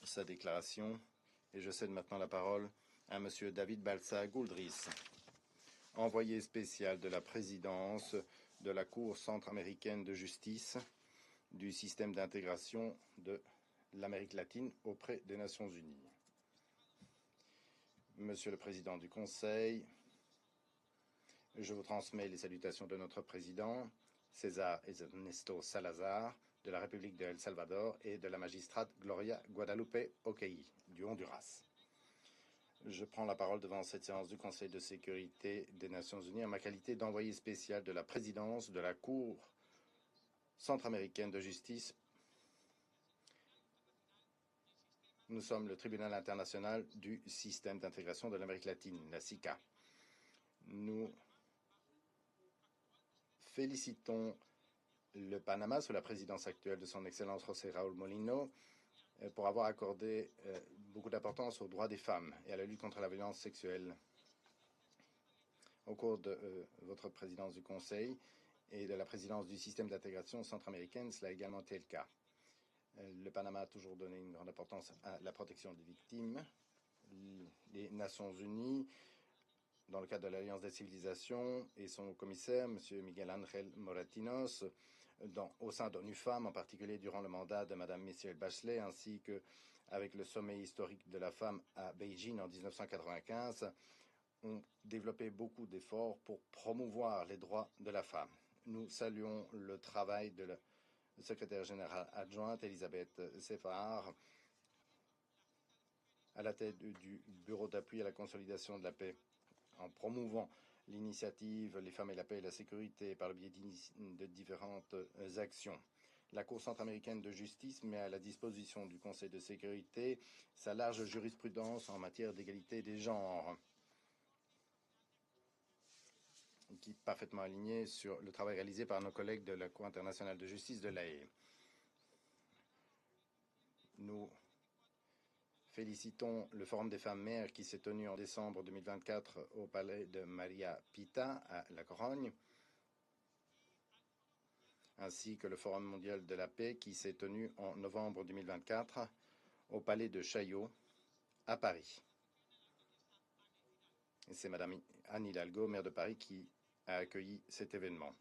sa déclaration et je cède maintenant la parole à M. David Balsa-Gouldris, envoyé spécial de la présidence de la Cour centra-américaine de justice du système d'intégration de l'Amérique latine auprès des Nations unies. Monsieur le Président du Conseil, je vous transmets les salutations de notre Président, César Ernesto Salazar, de la République de El Salvador et de la magistrate Gloria Guadalupe Oqueí, du Honduras. Je prends la parole devant cette séance du Conseil de sécurité des Nations unies en ma qualité d'envoyé spécial de la présidence de la Cour centra-américaine de justice. Nous sommes le tribunal international du système d'intégration de l'Amérique latine, la SICA. Nous félicitons le Panama sous la présidence actuelle de son Excellence José Raúl Molino pour avoir accordé beaucoup d'importance aux droits des femmes et à la lutte contre la violence sexuelle. Au cours de votre présidence du Conseil et de la présidence du système d'intégration centra-américaine, cela a également été le cas. Le Panama a toujours donné une grande importance à la protection des victimes. Les Nations unies, dans le cadre de l'Alliance des civilisations, et son commissaire, M. Miguel Ángel Moratinos, au sein d'ONU Femmes, en particulier durant le mandat de Mme Michelle Bachelet, ainsi qu'avec le sommet historique de la femme à Beijing en 1995, ont développé beaucoup d'efforts pour promouvoir les droits de la femme. Nous saluons le travail de la secrétaire générale adjointe, Elisabeth Sefar, à la tête du Bureau d'appui à la consolidation de la paix, en promouvant l'initiative Les femmes et la paix et la sécurité par le biais de différentes actions. La Cour centra-américaine de justice met à la disposition du Conseil de sécurité sa large jurisprudence en matière d'égalité des genres, qui est parfaitement alignée sur le travail réalisé par nos collègues de la Cour internationale de justice de La Haye. Nous félicitons le Forum des femmes mères qui s'est tenu en décembre 2024 au palais de Maria Pita à La Corogne, ainsi que le Forum mondial de la paix qui s'est tenu en novembre 2024 au palais de Chaillot à Paris. C'est Mme Anne Hidalgo, maire de Paris, qui a accueilli cet événement.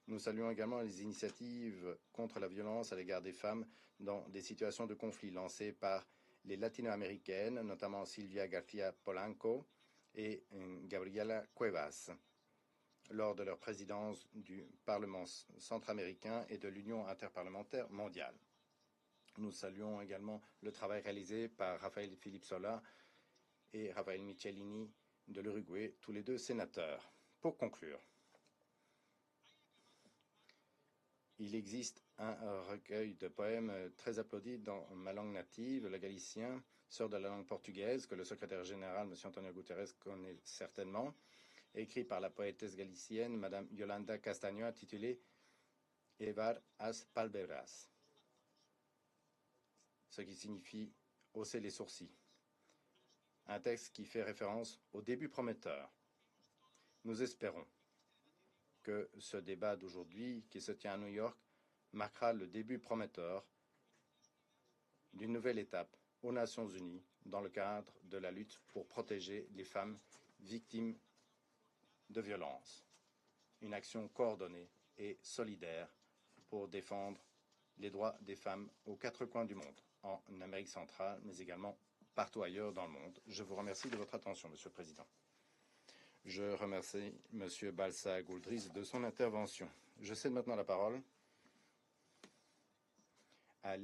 Nous saluons également les initiatives contre la violence à l'égard des femmes dans des situations de conflit lancées par les latino-américaines, notamment Silvia García Polanco et Gabriela Cuevas, lors de leur présidence du Parlement centra-américain et de l'Union interparlementaire mondiale. Nous saluons également le travail réalisé par Rafael Philippe Sola et Rafael Michelini de l'Uruguay, tous les deux sénateurs. Pour conclure, il existe un recueil de poèmes très applaudi dans ma langue native, le galicien, sœur de la langue portugaise, que le secrétaire général, M. Antonio Guterres, connaît certainement, écrit par la poétesse galicienne, Mme Yolanda Castaño, intitulé Evar as palbras, ce qui signifie hausser les sourcils. Un texte qui fait référence au début prometteur. Nous espérons que ce débat d'aujourd'hui, qui se tient à New York, marquera le début prometteur d'une nouvelle étape aux Nations unies dans le cadre de la lutte pour protéger les femmes victimes de violences. Une action coordonnée et solidaire pour défendre les droits des femmes aux quatre coins du monde, en Amérique centrale, mais également partout ailleurs dans le monde. Je vous remercie de votre attention, Monsieur le Président. Je remercie M. Balsa-Gouldris de son intervention. Je cède maintenant la parole à